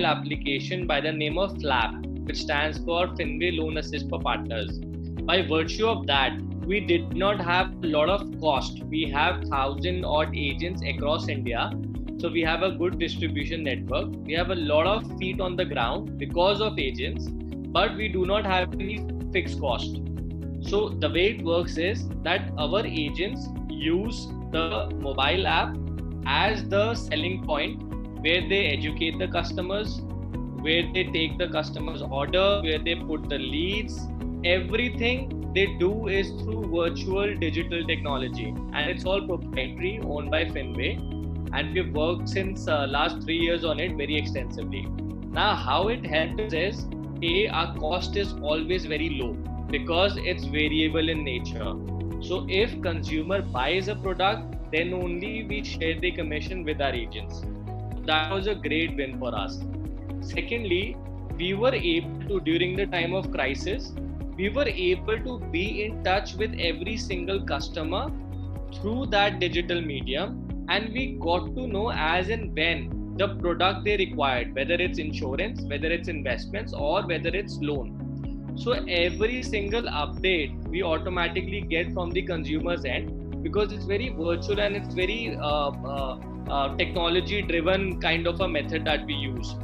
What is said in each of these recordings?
mobile application by the name of FLAP, which stands for Finway Loan Assists for Partners. By virtue of that, we did not have a lot of cost. We have 1,000 odd agents across India. So we have a good distribution network. We have a lot of feet on the ground because of agents, but we do not have any fixed cost. So the way it works is that our agents use the mobile app as the selling point where they educate the customers, where they take the customer's order, where they put the leads. Everything they do is through virtual digital technology, and it's all proprietary, owned by Finway, and we've worked since last 3 years on it very extensively. Now, how it helps us is, our cost is always very low because it's variable in nature. So if consumer buys a product, then only we share the commission with our agents. That was a great win for us. Secondly, we were able to, during the time of crisis, we were able to be in touch with every single customer through that digital medium, and we got to know as and when the product they required, whether it's insurance, whether it's investments, or whether it's loan. So every single update we automatically get from the consumer's end, because it's very virtual and it's very technology driven kind of a method that we use.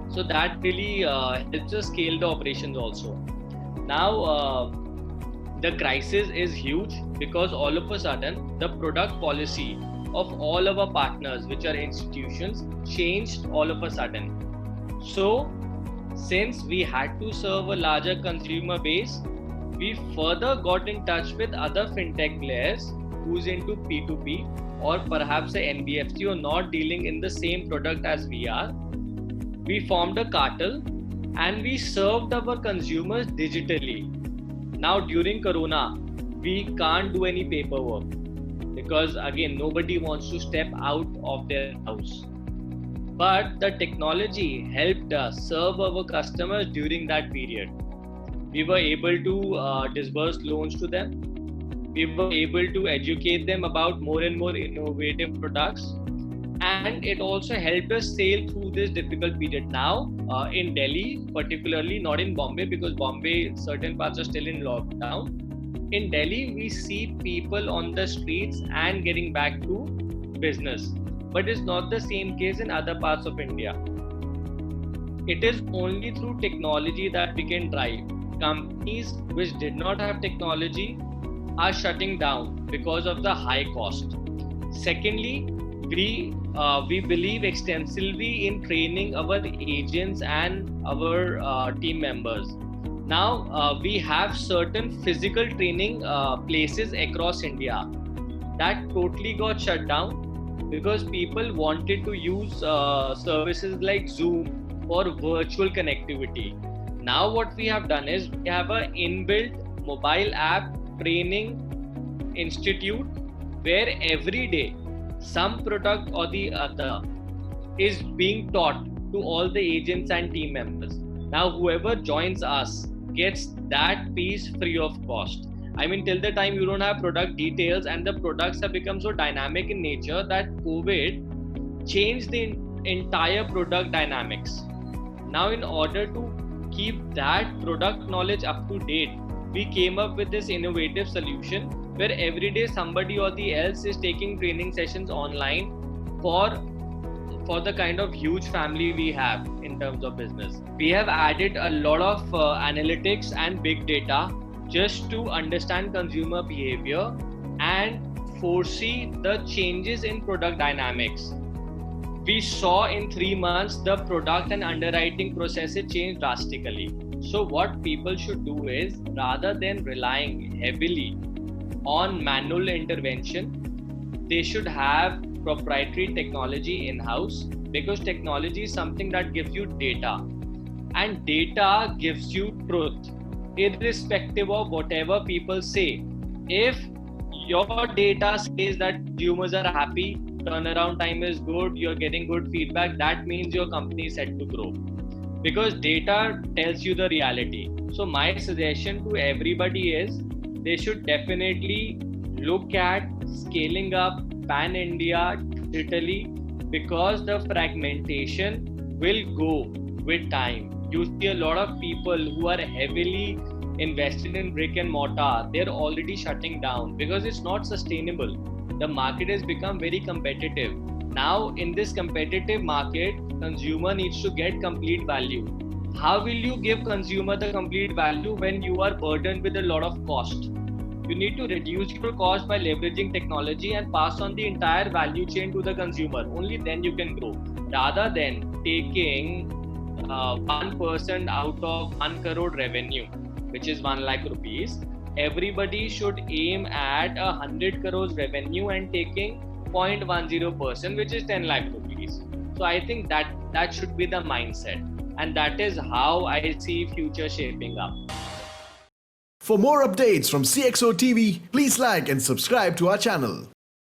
So that really helps us scale the operations also. Now the crisis is huge because all of a sudden the product policy of all of our partners, which are institutions, changed all of a sudden. So since we had to serve a larger consumer base, we further got in touch with other fintech players who's into P2P, or perhaps a NBFC, or not dealing in the same product as we are. We formed a cartel and we served our consumers digitally. Now during Corona, we can't do any paperwork because again, nobody wants to step out of their house. But the technology helped us serve our customers during that period. We were able to disburse loans to them. We were able to educate them about more and more innovative products. And it also helped us sail through this difficult period. Now, in Delhi, particularly, not in Bombay, because Bombay, certain parts are still in lockdown. In Delhi, we see people on the streets and getting back to business. But it's not the same case in other parts of India. It is only through technology that we can drive. Companies which did not have technology are shutting down because of the high cost. Secondly, we believe extensively in training our agents and our team members. Now we have certain physical training places across India that totally got shut down because people wanted to use services like Zoom for virtual connectivity. Now what we have done is we have an inbuilt mobile app training institute where every day some product or the other is being taught to all the agents and team members. Now whoever joins us gets that piece free of cost. I mean, till the time you don't have product details, and the products have become so dynamic in nature that COVID changed the entire product dynamics. Now in order to keep that product knowledge up to date, we came up with this innovative solution where every day somebody or the else is taking training sessions online for the kind of huge family we have in terms of business. We have added a lot of analytics and big data just to understand consumer behavior and foresee the changes in product dynamics. We saw in 3 months the product and underwriting processes change drastically. So what people should do is, rather than relying heavily on manual intervention, they should have proprietary technology in-house, because technology is something that gives you data, and data gives you truth, irrespective of whatever people say. If your data says that consumers are happy, turnaround time is good, you're getting good feedback, that means your company is set to grow, because data tells you the reality. So my suggestion to everybody is they should definitely look at scaling up pan India digitally, because the fragmentation will go with time. You see a lot of people who are heavily invested in brick and mortar, they're already shutting down because it's not sustainable. The market has become very competitive. Now, in this competitive market, consumer needs to get complete value. How will you give consumer the complete value when you are burdened with a lot of cost? You need to reduce your cost by leveraging technology and pass on the entire value chain to the consumer. Only then you can grow. Rather than taking 1% out of 1 crore revenue, which is 1 lakh rupees, everybody should aim at 100 crores revenue and taking 0.10%, which is 10 lakh rupees. So I think that should be the mindset. And that is how I see future shaping up. For more updates from CXO TV, please like and subscribe to our channel.